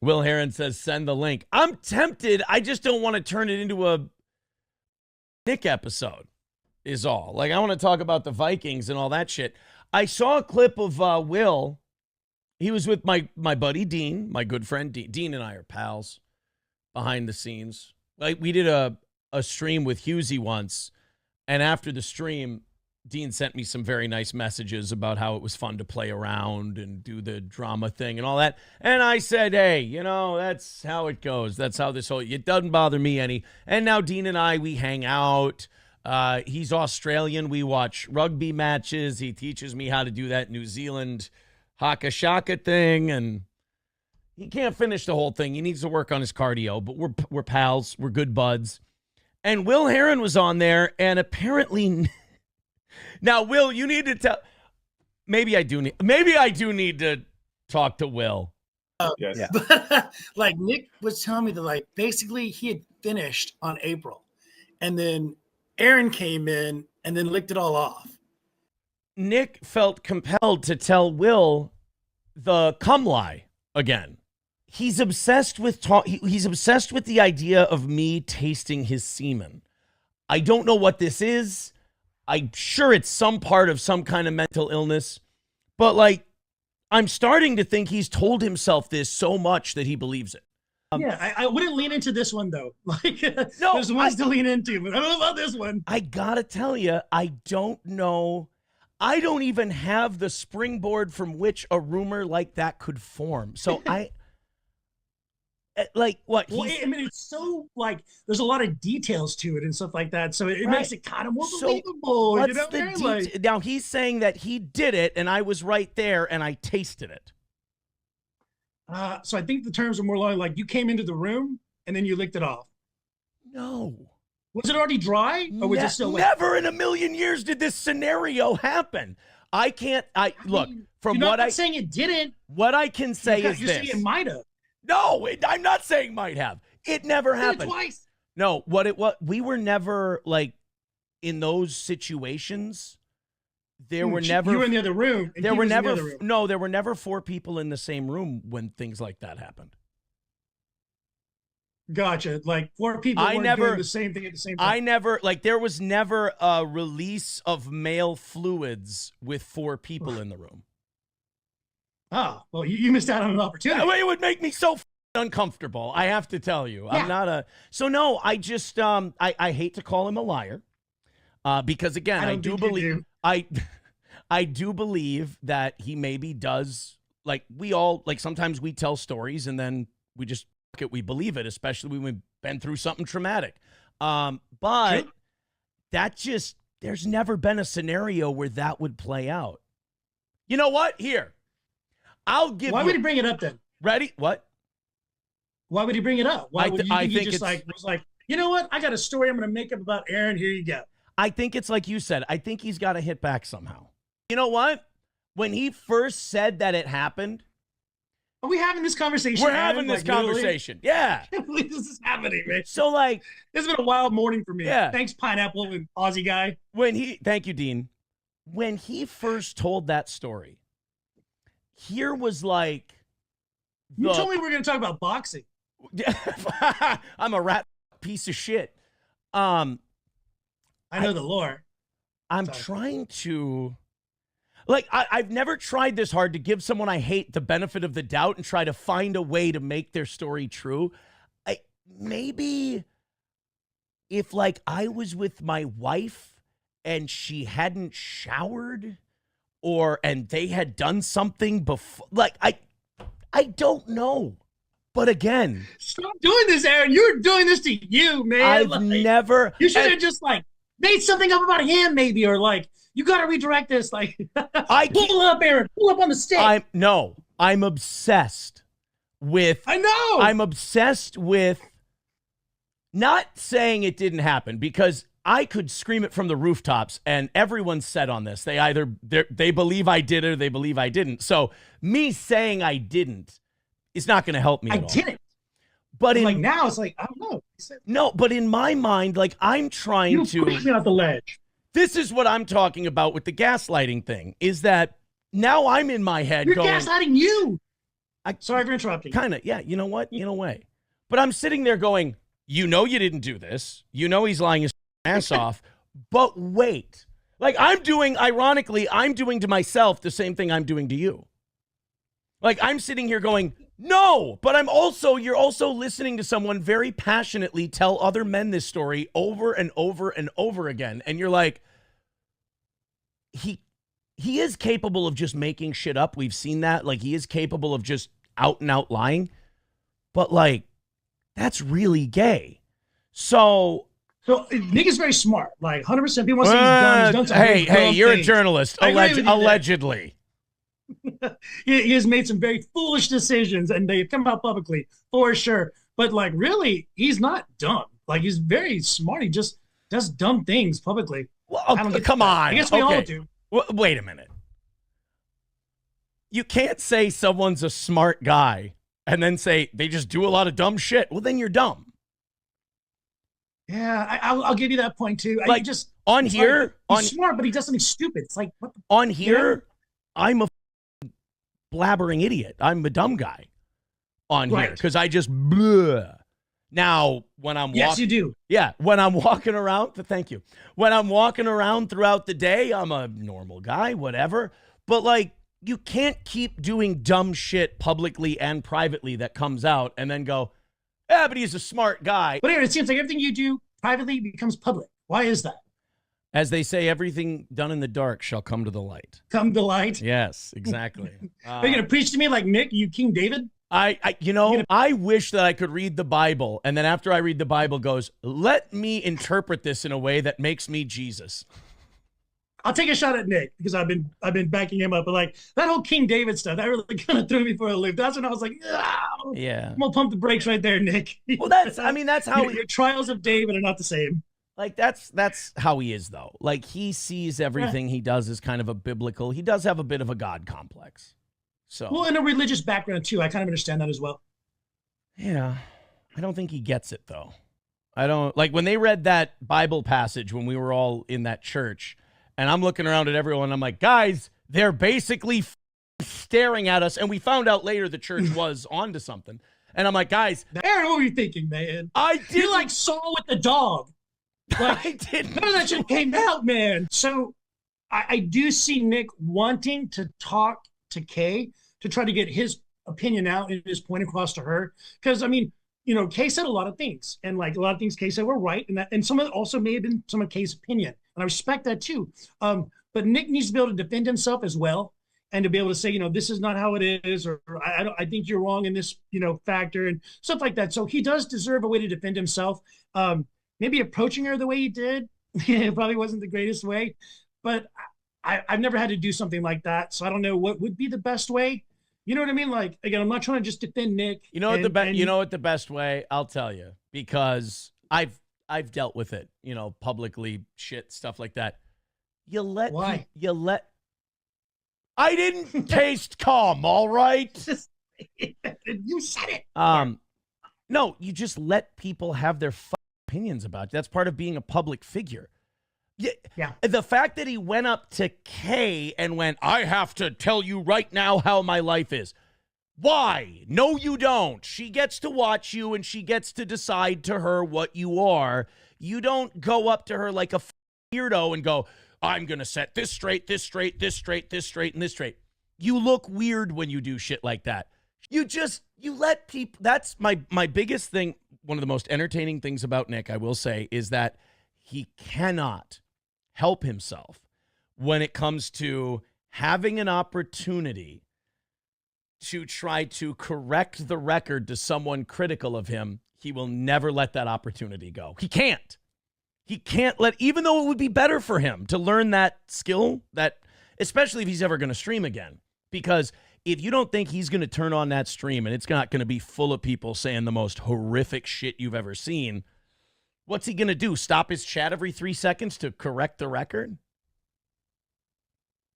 Will Heron says, send the link. I'm tempted. I just don't want to turn it into a Nick episode is all. Like, I want to talk about the Vikings and all that shit. I saw a clip of Will. He was with my buddy Dean, my good friend Dean. Dean and I are pals behind the scenes. Like, we did a stream with Husey once, and after the stream, Dean sent me some very nice messages about how it was fun to play around and do the drama thing and all that. And I said, hey, you know, that's how it goes. That's how this whole, it doesn't bother me any. And now Dean and I, we hang out. He's Australian. We watch rugby matches. He teaches me how to do that New Zealand haka shaka thing. And he can't finish the whole thing. He needs to work on his cardio, but we're pals. We're good buds. And Will Heron was on there, and apparently... Now, Will, you need to tell. Maybe I do need to talk to Will. Yes. Yeah. But like Nick was telling me that, like, basically he had finished on April, and then Aaron came in and then licked it all off. Nick felt compelled to tell Will the cum lie again. He's obsessed with he's obsessed with the idea of me tasting his semen. I don't know what this is. I'm sure it's some part of some kind of mental illness, but like, I'm starting to think he's told himself this so much that he believes it. Yeah, I wouldn't lean into this one though. Like, no, there's ones to lean into, but I don't know about this one. I gotta tell you, I don't know. I don't even have the springboard from which a rumor like that could form. So like what? Well, I mean, it's so like there's a lot of details to it and stuff like that, so it makes it kind of more believable. What's you know the what I mean? Like, now he's saying that he did it, and I was right there, and I tasted it. so I think the terms are more like you came into the room and then you licked it off. No. Was it already dry, or was it still wet? Never in a million years did this scenario happen. I look from you're what not saying it didn't. What I can say is you're this. saying it might have. No, I'm not saying might have. It never happened. Twice. No, we were never like in those situations. There were never. You were in the other room. There were never. No, there were never 4 people in the same room when things like that happened. Gotcha. Like 4 people weren't doing the same thing at the same time. There was never a release of male fluids with 4 people in the room. Oh, well, you missed out on an opportunity. It would make me so uncomfortable. I have to tell you. Yeah. I'm not so no, I just, I hate to call him a liar because again, I do believe, I do believe that he maybe does, like we all, like sometimes we tell stories and then we just, we believe it, especially when we've been through something traumatic. But sure. There's never been a scenario where that would play out. You know what? Here. I'll give Why would he bring it up then? Ready? What? Why would he bring it up? Why would you think he just was like, you know what? I got a story I'm going to make up about Aaron. Here you go. I think it's like you said. I think he's got to hit back somehow. You know what? When he first said that it happened. Are we having this conversation? We're having this conversation. Literally? Yeah. I can't believe this is happening, man. So like. It's been a wild morning for me. Yeah. Thanks, Pineapple and Aussie guy. Thank you, Dean. When he first told that story. Here was like. You told me we were going to talk about boxing. I'm a rat piece of shit. I know the lore. I'm trying to. Like, I've never tried this hard to give someone I hate the benefit of the doubt and try to find a way to make their story true. Maybe if, like, I was with my wife and she hadn't showered. And they had done something before, like, I don't know. But again. Stop doing this, Aaron. You're doing this to you, man. I've never. You should have just, like, made something up about him, maybe, or, like, you got to redirect this. Like, pull up, Aaron. Pull up on the stick. I'm obsessed with. I know. I'm obsessed with not saying it didn't happen because I could scream it from the rooftops, and everyone's set on this. They believe I did it or they believe I didn't. So me saying I didn't is not going to help me at all. I didn't. But like now, it's like, I don't know. No, but in my mind, like I'm trying to push me off the ledge. This is what I'm talking about with the gaslighting thing, is that now I'm in my head You're going. gaslighting you. Sorry for interrupting. Kind of, yeah. You know what? In a way. But I'm sitting there going, you know you didn't do this. You know he's lying his ass off. But wait. Like ironically, I'm doing to myself the same thing I'm doing to you. Like I'm sitting here going, no, but you're also listening to someone very passionately tell other men this story over and over and over again. And you're like, he is capable of just making shit up. We've seen that. Like he is capable of just out and out lying. But like, that's really gay. So Nick is very smart. Like 100%. People want to say he's done something. Hey, you're a journalist. Allegedly. He has made some very foolish decisions and they've come out publicly for sure. But like, really, he's not dumb. Like he's very smart. He just does dumb things publicly. Well, come on. I guess we all do. Wait a minute. You can't say someone's a smart guy and then say they just do a lot of dumb shit. Well, then you're dumb. Yeah, I'll give you that point too. Like he's smart, but he does something stupid. It's like what on here, I'm a blabbering idiot. I'm a dumb guy on here because I just blah. Now when I'm yes, you do. Yeah, when I'm walking around. Thank you. When I'm walking around throughout the day, I'm a normal guy, whatever. But like, you can't keep doing dumb shit publicly and privately that comes out and then go, yeah, but he's a smart guy. But anyway, it seems like everything you do privately becomes public. Why is that? As they say, everything done in the dark shall come to the light. Come to light? Yes, exactly. Are you going to preach to me like Nick, you King David? I wish that I could read the Bible, and then after I read the Bible goes, let me interpret this in a way that makes me Jesus. I'll take a shot at Nick because I've been backing him up. But like that whole King David stuff, that really kind of threw me for a loop. That's when I was like, oh, yeah, I'm gonna pump the brakes right there, Nick. Well, that's how your trials of David are not the same. Like that's how he is though. Like he sees everything he does as kind of a biblical. He does have a bit of a God complex. So well, in a religious background too, I kind of understand that as well. Yeah, I don't think he gets it though. I don't like when they read that Bible passage when we were all in that church. And I'm looking around at everyone. I'm like, guys, they're basically staring at us. And we found out later the church was onto something. And I'm like, guys. Aaron, what were you thinking, man? You like Saul with the dog. Like, I didn't. None of that shit came out, man. So I do see Nick wanting to talk to Kay to try to get his opinion out and his point across to her. Because, I mean, you know, Kay said a lot of things. And like a lot of things Kay said were right. And some of it also may have been some of Kay's opinion. And I respect that too. But Nick needs to be able to defend himself as well and to be able to say, you know, this is not how it is, or I think you're wrong in this, you know, factor and stuff like that. So he does deserve a way to defend himself. Maybe approaching her the way he did, it probably wasn't the greatest way, but I've never had to do something like that. So I don't know what would be the best way. You know what I mean? Like, again, I'm not trying to just defend Nick. You know what the best way? I'll tell you, because I've dealt with it, you know, publicly, shit, stuff like that. I didn't taste cum, all right? You said it. No, you just let people have their opinions about it. That's part of being a public figure. Yeah. The fact that he went up to Kay and went, I have to tell you right now how my life is. Why? No, you don't. She gets to watch you and she gets to decide to her what you are. You don't go up to her like a weirdo and go, I'm going to set this straight, this straight, this straight, this straight, and this straight. You look weird when you do shit like that. You let people, that's my biggest thing. One of the most entertaining things about Nick, I will say, is that he cannot help himself when it comes to having an opportunity to try to correct the record to someone critical of him. He will never let that opportunity go. He can't even though it would be better for him to learn that skill, that especially if he's ever going to stream again, because if you don't think he's going to turn on that stream and it's not going to be full of people saying the most horrific shit you've ever seen, what's he going to do? Stop his chat every 3 seconds to correct the record?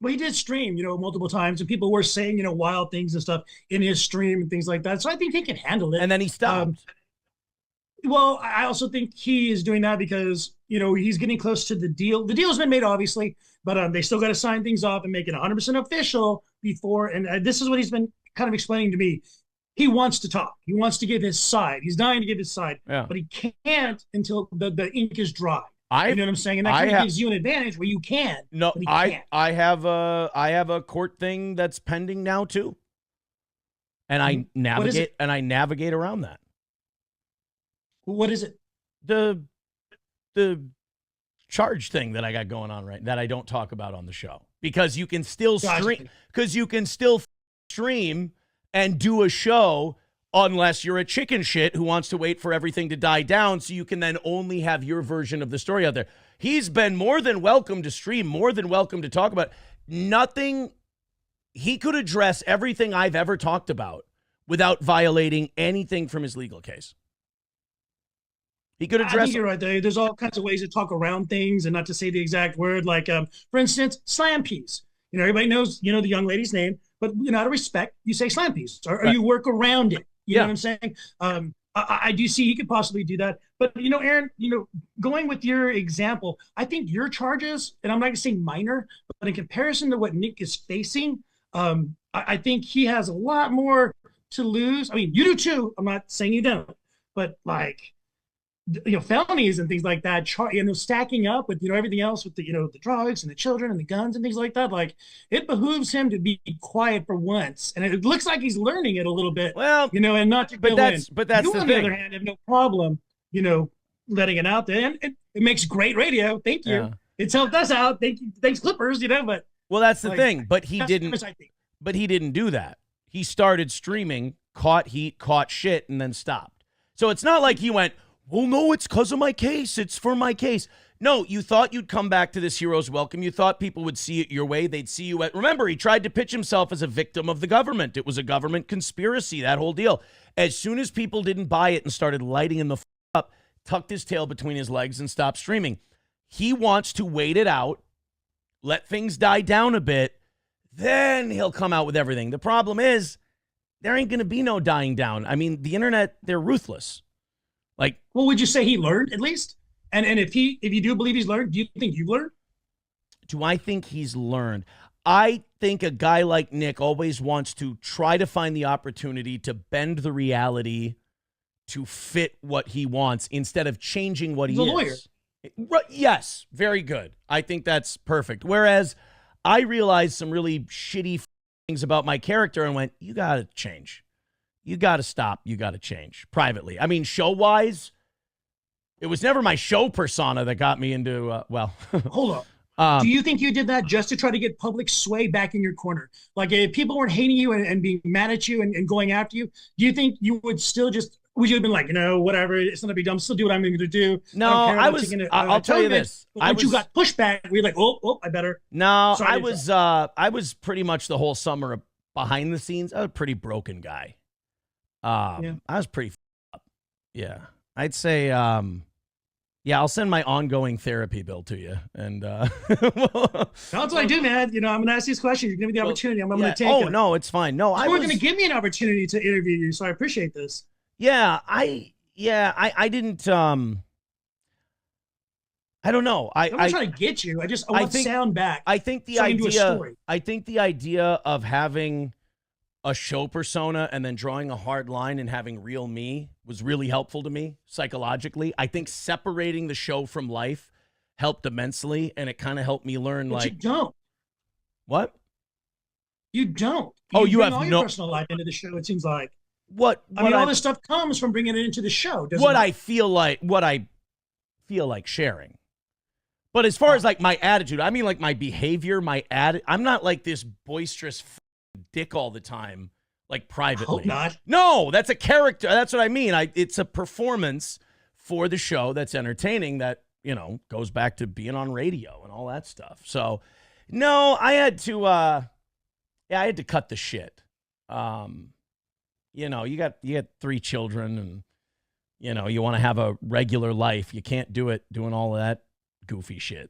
Well, he did stream, you know, multiple times, and people were saying, you know, wild things and stuff in his stream and things like that. So I think he can handle it. And then he stopped. Well, I also think he is doing that because, you know, he's getting close to the deal. The deal's been made, obviously, but they still got to sign things off and make it 100% official before. And this is what he's been kind of explaining to me. he wants to talk. He wants to give his side. He's dying to give his side, Yeah. but he can't until the ink is dry. I You know what I'm saying? And that kind of gives you an advantage where you can. No, but he can't. I have a court thing that's pending now too. And I navigate around that. What is it? The charge thing that I got going on that I don't talk about on the show. Because you can still stream and do a show unless you're a chicken shit who wants to wait for everything to die down so you can then only have your version of the story out there. He's been more than welcome to stream, more than welcome to talk about nothing. He could address everything I've ever talked about without violating anything from his legal case. He could address. I think you're right there. There's all kinds of ways to talk around things and not to say the exact word. Like, for instance, slam piece. You know, everybody knows, the young lady's name, but out of respect, you say slam piece, or you work around it. You know what I'm saying? I do see he could possibly do that. But, Aaron, going with your example, I think your charges, and I'm not going to say minor, but in comparison to what Nick is facing, I think he has a lot more to lose. I mean, you do too. I'm not saying you don't, but like, felonies and things like that, stacking up with, everything else with the drugs and the children and the guns and things like that. Like, it behooves him to be quiet for once. And it looks like he's learning it a little bit, and not to but that's you, the on thing. the other hand, have no problem, letting it out there. And it makes great radio. Thank you. Yeah. It's helped us out. Thanks Clippers, but. Well, that's the thing. But he didn't do that. He started streaming, caught heat, caught shit, and then stopped. So it's not like he went, well, no, it's because of my case. It's for my case. No, you thought you'd come back to this hero's welcome. You thought people would see it your way. They'd see you remember, he tried to pitch himself as a victim of the government. It was a government conspiracy, that whole deal. As soon as people didn't buy it and started lighting him the up, tucked his tail between his legs and stopped streaming. He wants to wait it out, let things die down a bit, then he'll come out with everything. The problem is, there ain't going to be no dying down. I mean, the internet, they're ruthless. Like, well, would you say he learned at least? And if you do believe he's learned, do you think you've learned? Do I think he's learned? I think a guy like Nick always wants to try to find the opportunity to bend the reality to fit what he wants instead of changing what he is. He's a lawyer. Yes, very good. I think that's perfect. Whereas I realized some really shitty things about my character and went, you got to change. You got to stop. You got to change privately. I mean, show-wise, it was never my show persona that got me into, Hold on. Do you think you did that just to try to get public sway back in your corner? Like, if people weren't hating you and being mad at you and going after you, do you think you would still would you have been like, whatever, it's not a big deal, I'm still do what I'm going to do? No, I'll tell you this. You got pushback, we were like, oh, I better. No, I was pretty much the whole summer behind the scenes. I was a pretty broken guy. I was pretty up. Yeah. I'd say, I'll send my ongoing therapy bill to you. And that's what I do, man. I'm going to ask these questions. You're going to give me the opportunity. I'm going to take it. Oh, no, it's fine. No, you were going to give me an opportunity to interview you, so I appreciate this. Yeah, I didn't. I don't know. I'm not trying to get you. I want sound back. I think the idea of having a show persona and then drawing a hard line and having real me was really helpful to me psychologically. I think separating the show from life helped immensely, and it kind of helped me learn. But you don't. What? You don't. You have all your personal life into the show. It seems like. All this stuff comes from bringing it into the show. I feel like sharing. But as far as like my attitude, I mean like my behavior, I'm not like this boisterous dick all the time, like privately. I hope not. No, that's a character. That's what I mean. It's a performance for the show that's entertaining that, goes back to being on radio and all that stuff. So, no, I had to cut the shit. You got 3 children and, you want to have a regular life. You can't do it doing all of that goofy shit.